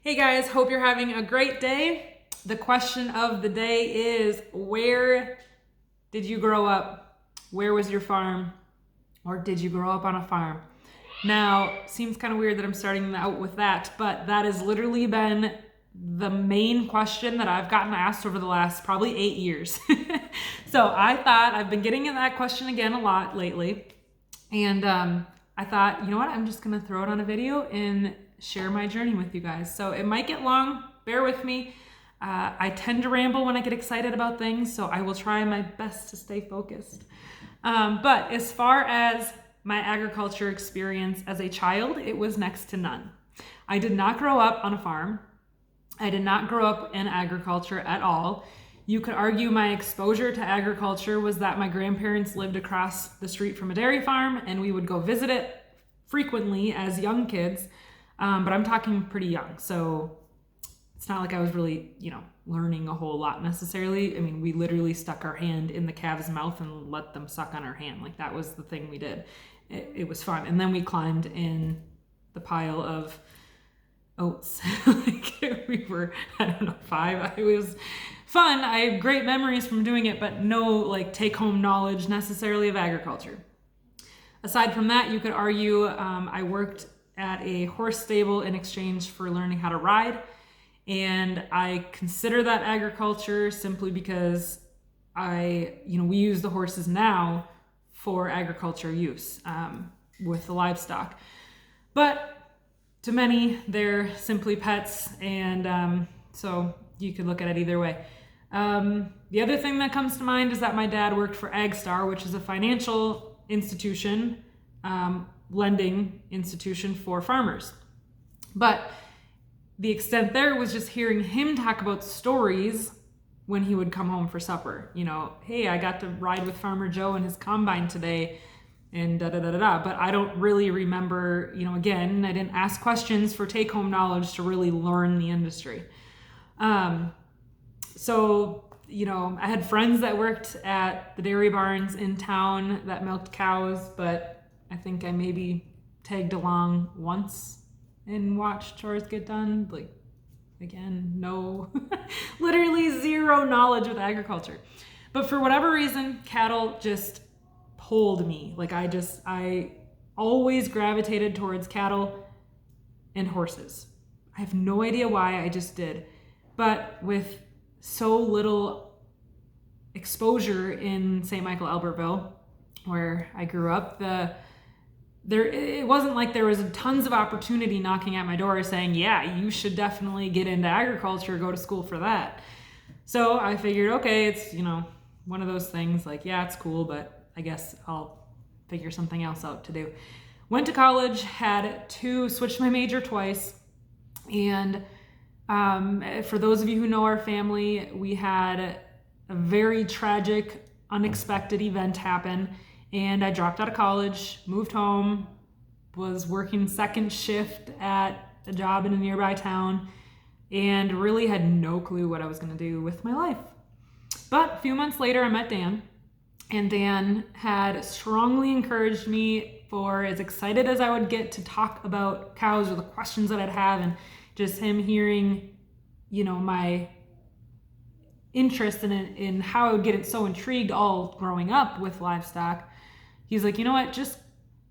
Hey guys, hope you're having a great day. The question of the day is, where did you grow up? Where was your farm? Or did you grow up on a farm? Now, seems kind of weird that I'm starting out with that, but that has literally been the main question that I've gotten asked over the last probably 8 years. So I thought, I've been getting that question again a lot lately. And I thought, you know what, I'm just gonna throw it on a video and share my journey with you guys. So it might get long, bear with me. I tend to ramble when I get excited about things, so I will try my best to stay focused. But as far as my agriculture experience as a child, it was next to none. I did not grow up on a farm. I did not grow up in agriculture at all. You could argue my exposure to agriculture was that my grandparents lived across the street from a dairy farm and we would go visit it frequently as young kids. But I'm talking pretty young. So it's not like I was really, learning a whole lot necessarily. I mean, we literally stuck our hand in the calf's mouth and let them suck on our hand. Like that was the thing we did. It was fun. And then we climbed in the pile of oats. Like we were, 5. It was fun. I have great memories from doing it, but no take home knowledge necessarily of agriculture. Aside from that, you could argue I worked at a horse stable in exchange for learning how to ride. And I consider that agriculture simply because we use the horses now for agriculture use with the livestock. But to many, they're simply pets. And so you could look at it either way. The other thing that comes to mind is that my dad worked for AgStar, which is a financial institution, lending institution for farmers. But the extent there was just hearing him talk about stories when he would come home for supper. Hey, I got to ride with Farmer Joe in his combine today and da-da-da-da-da. But I don't really remember, again, I didn't ask questions for take-home knowledge to really learn the industry. So, I had friends that worked at the dairy barns in town that milked cows, but I think I maybe tagged along once and watched chores get done. Again, no, literally zero knowledge with agriculture. But for whatever reason, cattle just pulled me. I always gravitated towards cattle and horses. I have no idea why, I just did. But with so little exposure in St. Michael, Albertville, where I grew up, it wasn't like there was tons of opportunity knocking at my door saying, yeah, you should definitely get into agriculture, go to school for that. So I figured, okay, it's, one of those things yeah, it's cool, but I guess I'll figure something else out to do. Went to college, switched my major twice. And for those of you who know our family, we had a very tragic, unexpected event happen. And I dropped out of college, moved home, was working second shift at a job in a nearby town, and really had no clue what I was going to do with my life. But a few months later, I met Dan, and Dan had strongly encouraged me for as excited as I would get to talk about cows or the questions that I'd have, and just him hearing, my interest in how I would get so intrigued all growing up with livestock. He's like, you know what, just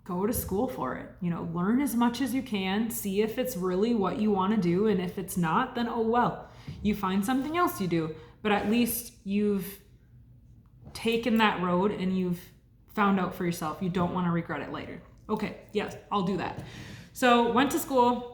go to school for it. Learn as much as you can, see if it's really what you want to do. And if it's not, then oh well, you find something else you do. But at least you've taken that road and you've found out for yourself. You don't want to regret it later. Okay, yes, I'll do that. So went to school.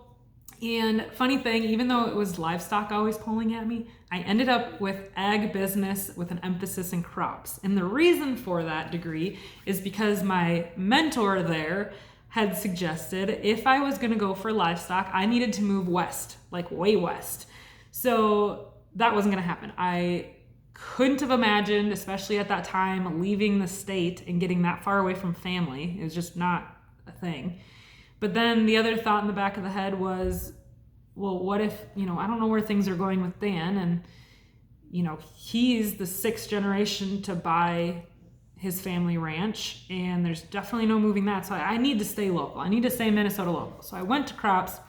And funny thing, even though it was livestock always pulling at me, I ended up with ag business with an emphasis in crops. And the reason for that degree is because my mentor there had suggested if I was going to go for livestock, I needed to move west, way west. So that wasn't going to happen. I couldn't have imagined, especially at that time, leaving the state and getting that far away from family. It was just not a thing. But then the other thought in the back of the head was, well, what if, I don't know where things are going with Dan, and, he's the 6th generation to buy his family ranch, and there's definitely no moving that. So I need to stay local. I need to stay Minnesota local. So I went to crops,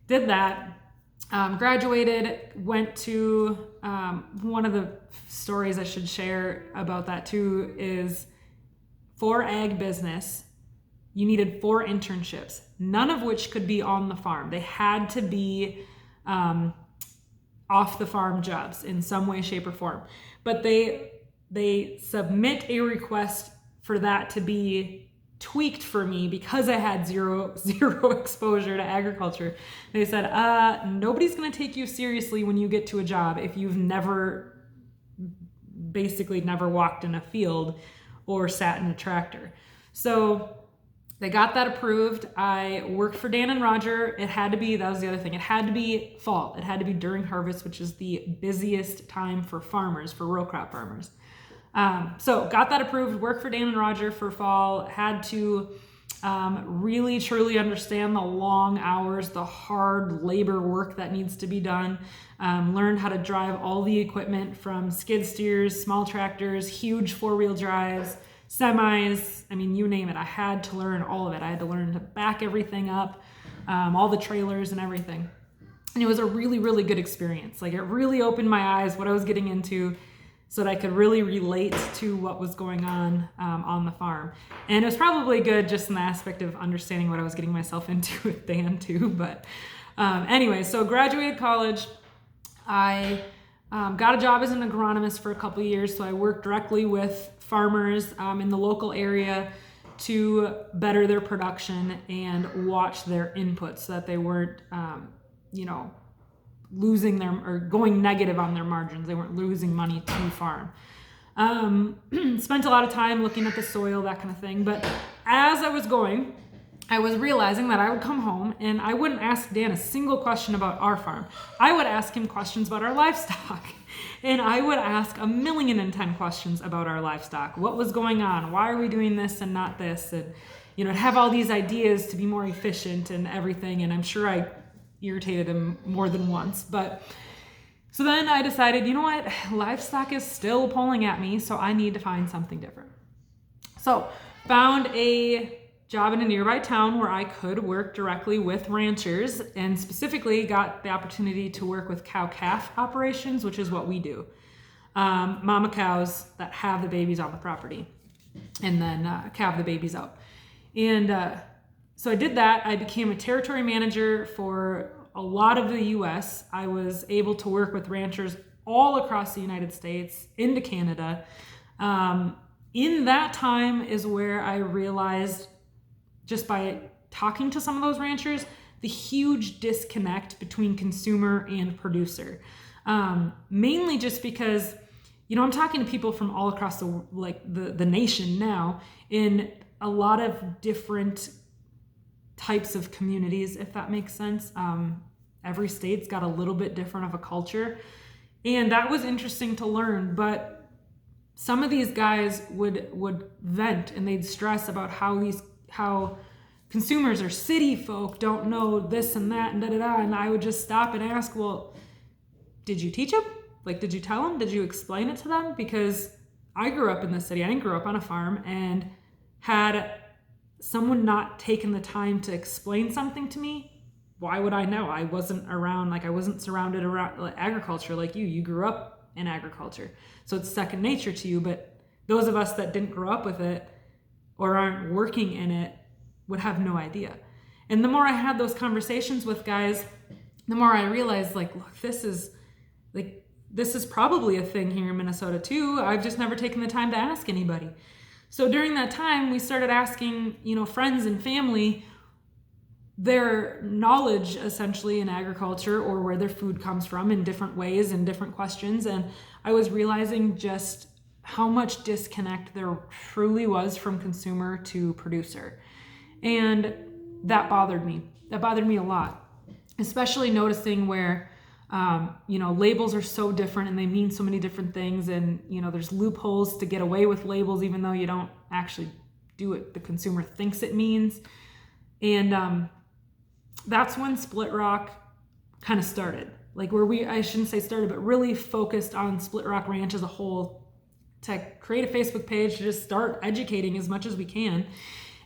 did that, Graduated, went to one of the stories I should share about that too is for ag business, you needed 4 internships, none of which could be on the farm. They had to be off the farm jobs in some way, shape, or form. But they submit a request for that to be tweaked for me because I had zero exposure to agriculture. They said, nobody's going to take you seriously when you get to a job if you've basically never walked in a field or sat in a tractor. So they got that approved. I worked for Dan and Roger. That was the other thing. It had to be fall. It had to be during harvest, which is the busiest time for farmers, for row crop farmers. So got that approved, worked for Dan and Roger for fall, had to really truly understand the long hours, the hard labor work that needs to be done, learned how to drive all the equipment from skid steers, small tractors, huge 4-wheel drives, semis, I mean, you name it. I had to learn all of it. I had to learn to back everything up, all the trailers and everything. And it was a really, really good experience. Like, it really opened my eyes, what I was getting into, so that I could really relate to what was going on the farm. And it was probably good just in the aspect of understanding what I was getting myself into with Dan too. But anyway, so graduated college. I got a job as an agronomist for a couple of years. So I worked directly with farmers in the local area to better their production and watch their inputs so that they weren't, losing or going negative on their margins. They weren't losing money to farm. Spent a lot of time looking at the soil, that kind of thing. But as I was going, I was realizing that I would come home and I wouldn't ask Dan a single question about our farm. I would ask him questions about our livestock. And I would ask 1,010,000 questions about our livestock. What was going on? Why are we doing this and not this? And, have all these ideas to be more efficient and everything. And I'm sure I irritated him more than once. But so then I decided, you know what? Livestock is still pulling at me, so I need to find something different. So found a job in a nearby town where I could work directly with ranchers, and specifically got the opportunity to work with cow-calf operations, which is what we do. Mama cows that have the babies on the property and then calve the babies out. And so I did that. I became a territory manager for a lot of the U.S. I was able to work with ranchers all across the United States, into Canada. In that time is where I realized, just by talking to some of those ranchers, the huge disconnect between consumer and producer. Mainly just because, I'm talking to people from all across the nation now, in a lot of different types of communities, if that makes sense. Every state's got a little bit different of a culture. And that was interesting to learn, but some of these guys would vent and they'd stress about how consumers or city folk don't know this and that and da-da-da. And I would just stop and ask, well, did you teach them? Like, did you tell them? Did you explain it to them? Because I grew up in the city. I didn't grow up on a farm, and had someone not taken the time to explain something to me, why would I know? I wasn't around, I wasn't surrounded around agriculture like you. You grew up in agriculture. So it's second nature to you, but those of us that didn't grow up with it or aren't working in it would have no idea. And the more I had those conversations with guys, the more I realized, look, this is probably a thing here in Minnesota too. I've just never taken the time to ask anybody. So during that time, we started asking, friends and family their knowledge essentially in agriculture, or where their food comes from, in different ways and different questions. And I was realizing just how much disconnect there truly was from consumer to producer. And that bothered me. That bothered me a lot, especially noticing where labels are so different and they mean so many different things. And, there's loopholes to get away with labels, even though you don't actually do what the consumer thinks it means. And that's when Split Rock kind of started. I shouldn't say started, but really focused on Split Rock Ranch as a whole, to create a Facebook page, to just start educating as much as we can.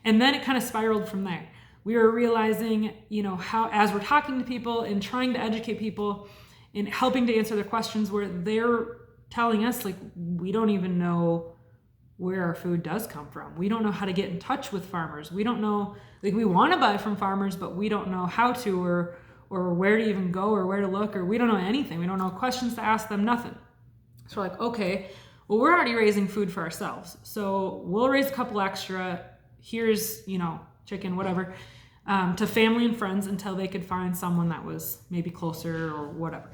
And then it kind of spiraled from there. we were realizing, how as we're talking to people and trying to educate people and helping to answer their questions, where they're telling us, like, we don't even know where our food does come from. We don't know how to get in touch with farmers. We don't know, like, we want to buy from farmers, but we don't know how to, or where to even go, or where to look, or we don't know anything. We don't know questions to ask them, nothing. So we're like, okay, well, we're already raising food for ourselves. So we'll raise a couple extra. Here's, chicken, whatever, to family and friends until they could find someone that was maybe closer or whatever.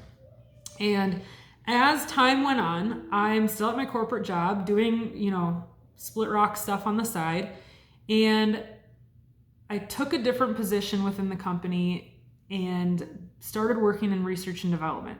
And as time went on, I'm still at my corporate job doing, Split Rock stuff on the side. And I took a different position within the company and started working in research and development.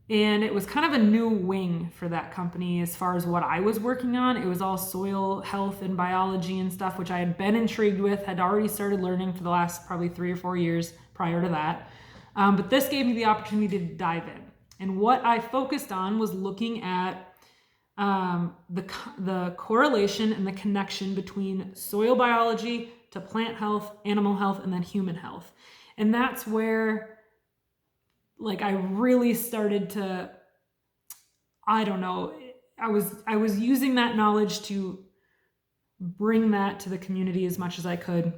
And it was kind of a new wing for that company as far as what I was working on. It was all soil health and biology and stuff, which I had been intrigued with, had already started learning for the last probably 3 or 4 years prior to that. But this gave me the opportunity to dive in. And what I focused on was looking at the correlation and the connection between soil biology to plant health, animal health, and then human health. And that's where, like, I really started to, I was using that knowledge to bring that to the community as much as I could.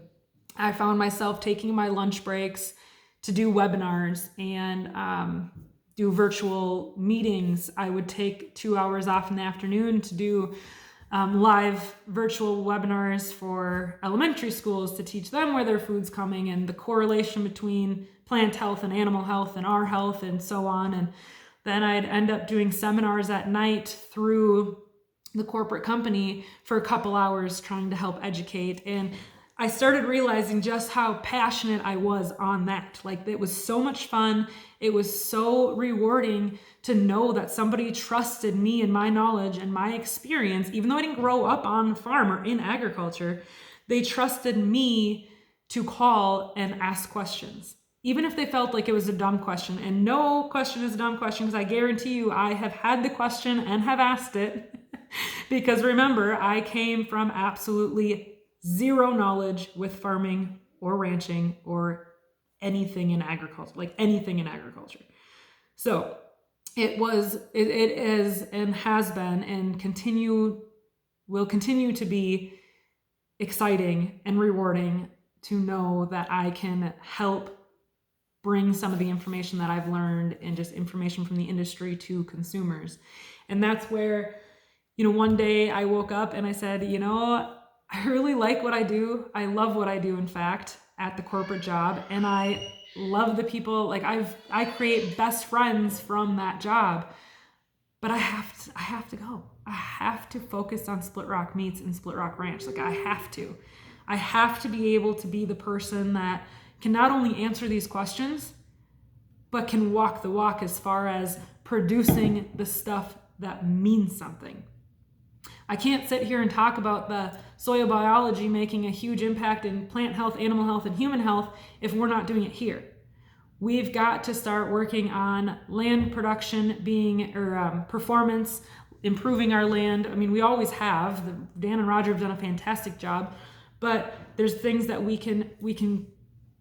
I found myself taking my lunch breaks to do webinars and do virtual meetings. I would take 2 hours off in the afternoon to do live virtual webinars for elementary schools to teach them where their food's coming and the correlation between plant health and animal health and our health and so on. And then I'd end up doing seminars at night through the corporate company for a couple hours trying to help educate. And I started realizing just how passionate I was on that. Like, it was so much fun. It was so rewarding to know that somebody trusted me and my knowledge and my experience. Even though I didn't grow up on the farm or in agriculture, they trusted me to call and ask questions, even if they felt like it was a dumb question. And no question is a dumb question, because I guarantee you I have had the question and have asked it. Because remember, I came from absolutely zero knowledge with farming or ranching or anything in agriculture, like anything in agriculture. So it is and has been and will continue to be exciting and rewarding to know that I can help bring some of the information that I've learned and just information from the industry to consumers. And that's where, one day I woke up and I said, I really like what I do. I love what I do, in fact, at the corporate job. And I love the people. Like, I create best friends from that job. But I have to go. I have to focus on Split Rock Meats and Split Rock Ranch. Like, I have to. I have to be able to be the person that can not only answer these questions, but can walk the walk as far as producing the stuff that means something. I can't sit here and talk about the soil biology making a huge impact in plant health, animal health, and human health if we're not doing it here. We've got to start working on land production performance, improving our land. I mean, we always have. Dan and Roger have done a fantastic job, but there's things that we can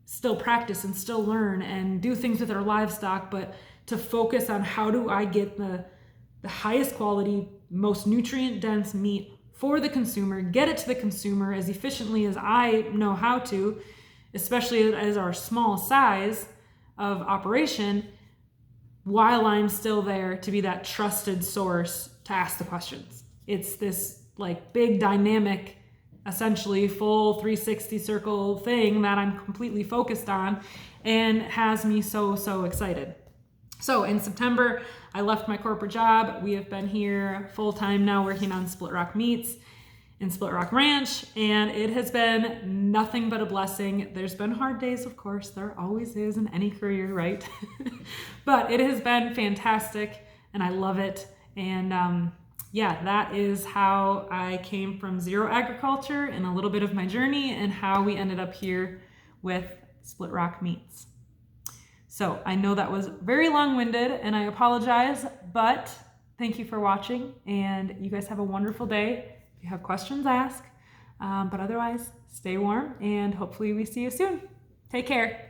still practice and still learn and do things with our livestock, but to focus on how do I get the highest quality, most nutrient dense meat for the consumer, get it to the consumer as efficiently as I know how to, especially as our small size of operation, while I'm still there to be that trusted source to ask the questions. It's this like big dynamic, essentially full 360 circle thing that I'm completely focused on and has me so excited. So in September, I left my corporate job. We have been here full time now working on Split Rock Meats and Split Rock Ranch, and it has been nothing but a blessing. There's been hard days, of course. There always is in any career, right? But it has been fantastic, and I love it. And that is how I came from zero agriculture and a little bit of my journey and how we ended up here with Split Rock Meats. So I know that was very long-winded and I apologize, but thank you for watching and you guys have a wonderful day. If you have questions, ask. But otherwise, stay warm, and hopefully we see you soon. Take care.